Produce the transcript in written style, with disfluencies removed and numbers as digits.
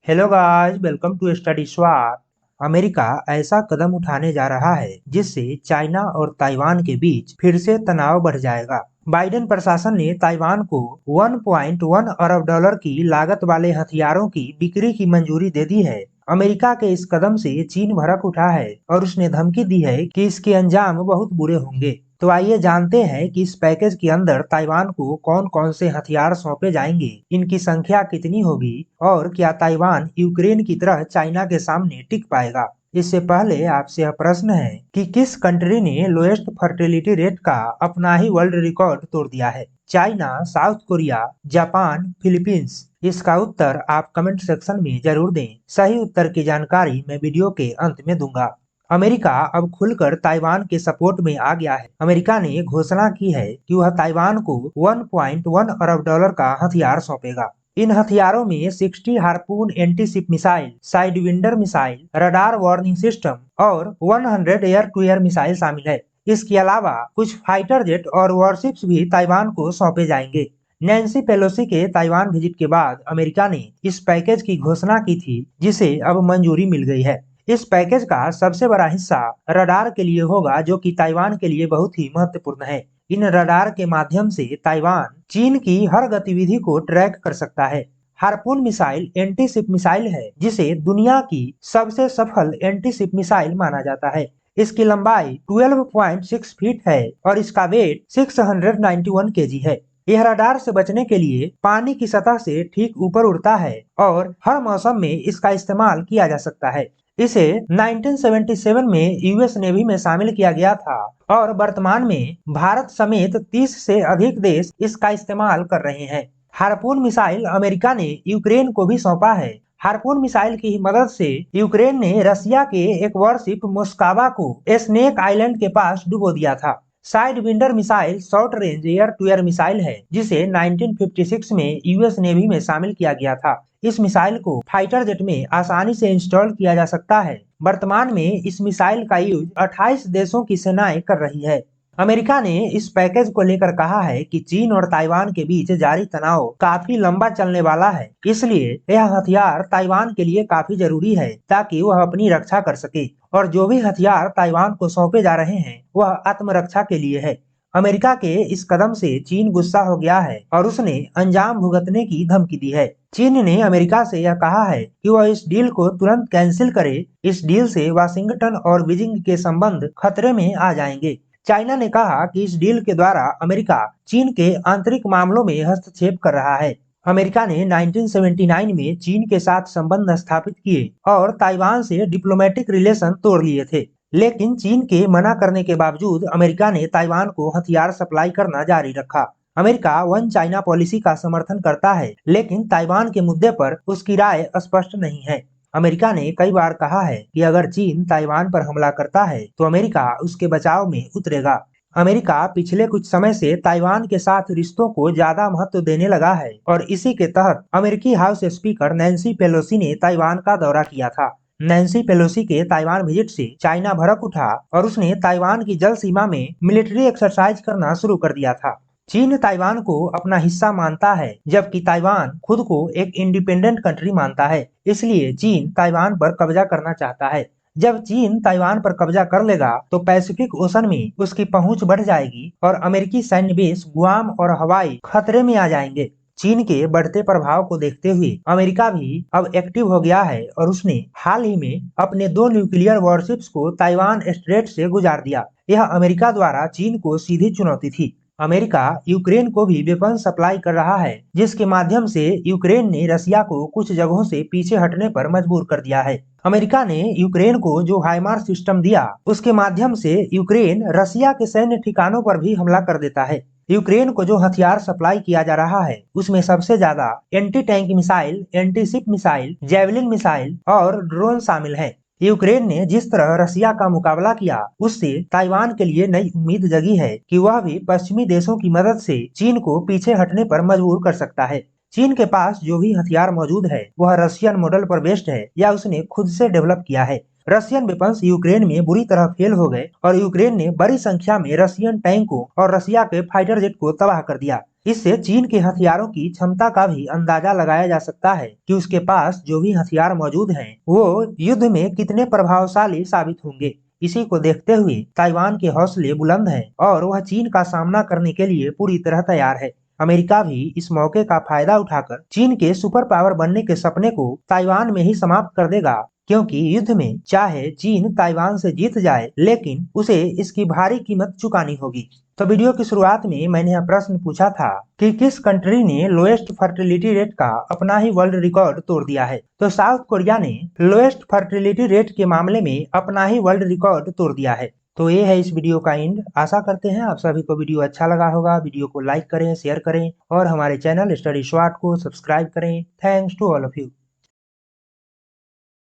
Hello guys, welcome to study swat. America ऐसा कदम उठाने जा रहा है जिससे चाइना और ताइवान के बीच फिर से तनाव बढ़ जाएगा। बाइडेन प्रशासन ने ताइवान को 1.1 अरब डॉलर की लागत वाले हथियारों की बिक्री की मंजूरी दे दी है। अमेरिका के इस कदम से चीन भड़क उठा है और उसने धमकी दी है कि इसके अंजाम बहुत बुरे होंगे। तो आइए जानते हैं कि इस पैकेज के अंदर ताइवान को कौन कौन से हथियार सौंपे जाएंगे, इनकी संख्या कितनी होगी और क्या ताइवान यूक्रेन की तरह चाइना के सामने टिक पाएगा। इससे पहले आपसे यह प्रश्न है कि किस कंट्री ने लोएस्ट फर्टिलिटी रेट का अपना ही वर्ल्ड रिकॉर्ड तोड़ दिया है? China, south Korea, Japan, Philippines? इसका उत्तर आप कमेंट सेक्शन में जरूर दें। सही उत्तर की जानकारी मैं वीडियो के अंत में दूंगा। अमेरिका अब खुलकर ताइवान के सपोर्ट में आ गया है। अमेरिका ने घोषणा की है कि वह ताइवान को 1.1 अरब डॉलर का हथियार सौंपेगा। इन हथियारों में 60 harpoon anti ship missile, side vendor missile, radar warning system और 100 एयर टू एयर मिसाइल शामिल है। इसके अलावा कुछ फाइटर जेट और वॉरशिप्स भी ताइवान को सौंपे जाएंगे। नैन्सी पेलोसी के ताइवान विजिट के बाद अमेरिका ने इस पैकेज की घोषणा की थी, जिसे अब मंजूरी मिल गई है। इस पैकेज का सबसे बड़ा हिस्सा रडार के लिए होगा, जो कि ताइवान के लिए बहुत ही महत्वपूर्ण है। इन रडार के माध्यम से ताइवान चीन की हर गतिविधि को ट्रैक कर सकता है। Harpoon missile anti ship missile है, जिसे दुनिया की सबसे सफल एंटी शिप मिसाइल माना जाता है। इसकी लंबाई 12.6 फीट है और इसका वेट 691 केजी है। यह रडार से बचने के लिए पानी की सतह से ठीक ऊपर उड़ता है और हर मौसम में इसका इस्तेमाल किया जा सकता है। इसे 1977 में यूएस नेवी में शामिल किया गया था और वर्तमान में भारत समेत 30 से अधिक देश इसका इस्तेमाल कर रहे हैं। हार्पून मिसाइल अमेरिका ने यूक्रेन को भी सौंपा है। हार्पून मिसाइल की मदद से यूक्रेन ने रसिया के एक वॉरशिप मोस्कावा को स्नेक आइलैंड के पास डुबो दिया था। Sidewinder missile short range air to air missile है, जिसे 1956 में यूएस नेवी में शामिल किया गया था। इस मिसाइल को फाइटर जेट में आसानी से इंस्टॉल किया जा सकता है। वर्तमान में इस मिसाइल का यूज 28 देशों की सेनाएं कर रही है। अमेरिका ने इस पैकेज को लेकर कहा है कि चीन और ताइवान के बीच जारी तनाव काफी लंबा चलने वाला है, इसलिए यह हथियार ताइवान के लिए काफी जरूरी है ताकि वह अपनी रक्षा कर सके। और जो भी हथियार ताइवान को सौंपे जा रहे हैं वह आत्मरक्षा के लिए है। अमेरिका के इस कदम से चीन गुस्सा हो गया है और उसने अंजाम भुगतने की धमकी दी है। चीन ने अमेरिका से यह कहा है कि वह इस डील को तुरंत कैंसिल करे। इस डील से वाशिंगटन और बीजिंग के संबंध खतरे में आ जाएंगे। चाइना ने कहा कि इस डील के द्वारा अमेरिका चीन के आंतरिक मामलों में हस्तक्षेप कर रहा है। अमेरिका ने 1979 में चीन के साथ संबंध स्थापित किए और ताइवान से डिप्लोमेटिक रिलेशन तोड़ लिए थे। लेकिन चीन के मना करने के बावजूद अमेरिका ने ताइवान को हथियार सप्लाई करना जारी रखा। अमेरिका वन चाइना पॉलिसी का समर्थन करता है, लेकिन ताइवान के मुद्दे पर उसकी राय स्पष्ट नहीं है। अमेरिका ने कई बार कहा है कि अगर चीन ताइवान पर हमला करता है तो अमेरिका उसके बचाव में उतरेगा। अमेरिका पिछले कुछ समय से ताइवान के साथ रिश्तों को ज्यादा महत्व देने लगा है और इसी के तहत अमेरिकी हाउस स्पीकर नैन्सी पेलोसी ने ताइवान का दौरा किया था। नैन्सी पेलोसी के ताइवान विजिट से चाइना भड़क उठा और उसने ताइवान की जल सीमा में मिलिट्री एक्सरसाइज करना शुरू कर दिया था। चीन ताइवान को अपना हिस्सा मानता है, जबकि ताइवान खुद को एक इंडिपेंडेंट कंट्री मानता है। इसलिए चीन ताइवान पर कब्जा करना चाहता है। जब चीन ताइवान पर कब्जा कर लेगा तो पैसिफिक ओशन में उसकी पहुंच बढ़ जाएगी और अमेरिकी सैन्य बेस गुआम और हवाई खतरे में आ जाएंगे। चीन के बढ़ते प्रभाव को देखते हुए अमेरिका भी अब एक्टिव हो गया है और उसने हाल ही में अपने 2 न्यूक्लियर वॉरशिप्स को ताइवान स्ट्रेट से गुजार दिया। यह अमेरिका द्वारा चीन को सीधी चुनौती थी। अमेरिका यूक्रेन को भी वेपन सप्लाई कर रहा है, जिसके माध्यम से यूक्रेन ने रसिया को कुछ जगहों से पीछे हटने पर मजबूर कर दिया है। अमेरिका ने यूक्रेन को जो हाइमार सिस्टम दिया, उसके माध्यम से यूक्रेन रसिया के सैन्य ठिकानों पर भी हमला कर देता है। यूक्रेन को जो हथियार सप्लाई किया जा रहा है उसमें सबसे ज्यादा anti tank missile, anti ship missile, javelin missile और ड्रोन शामिल है। यूक्रेन ने जिस तरह रसिया का मुकाबला किया, उससे ताइवान के लिए नई उम्मीद जगी है कि वह भी पश्चिमी देशों की मदद से चीन को पीछे हटने पर मजबूर कर सकता है। चीन के पास जो भी हथियार मौजूद है वह रशियन मॉडल पर बेस्ड है या उसने खुद से डेवलप किया है। रशियन वेपन्स यूक्रेन में बुरी तरह फेल हो गए और यूक्रेन ने बड़ी संख्या में रशियन टैंकों और रसिया के फाइटर जेट को तबाह कर दिया। इससे चीन के हथियारों की क्षमता का भी अंदाजा लगाया जा सकता है कि उसके पास जो भी हथियार मौजूद हैं, वो युद्ध में कितने प्रभावशाली साबित होंगे। इसी को देखते हुए ताइवान के हौसले बुलंद हैं और वह चीन का सामना करने के लिए पूरी तरह तैयार है। अमेरिका भी इस मौके का फायदा उठाकर चीन के सुपर पावर बनने के सपने को ताइवान में ही समाप्त कर देगा, क्योंकि युद्ध में चाहे चीन ताइवान से जीत जाए, लेकिन उसे इसकी भारी कीमत चुकानी होगी। तो वीडियो की शुरुआत में मैंने यह प्रश्न पूछा था कि किस कंट्री ने लोएस्ट फर्टिलिटी रेट का अपना ही वर्ल्ड रिकॉर्ड तोड़ दिया है। तो साउथ कोरिया ने लोएस्ट फर्टिलिटी रेट के मामले में अपना ही वर्ल्ड रिकॉर्ड तोड़ दिया है। तो ये है इस वीडियो का एंड। आशा करते हैं आप सभी को वीडियो अच्छा लगा होगा। वीडियो को लाइक करें, शेयर करें और हमारे चैनल स्टडी स्वाट को सब्सक्राइब करें। Thanks to all of you.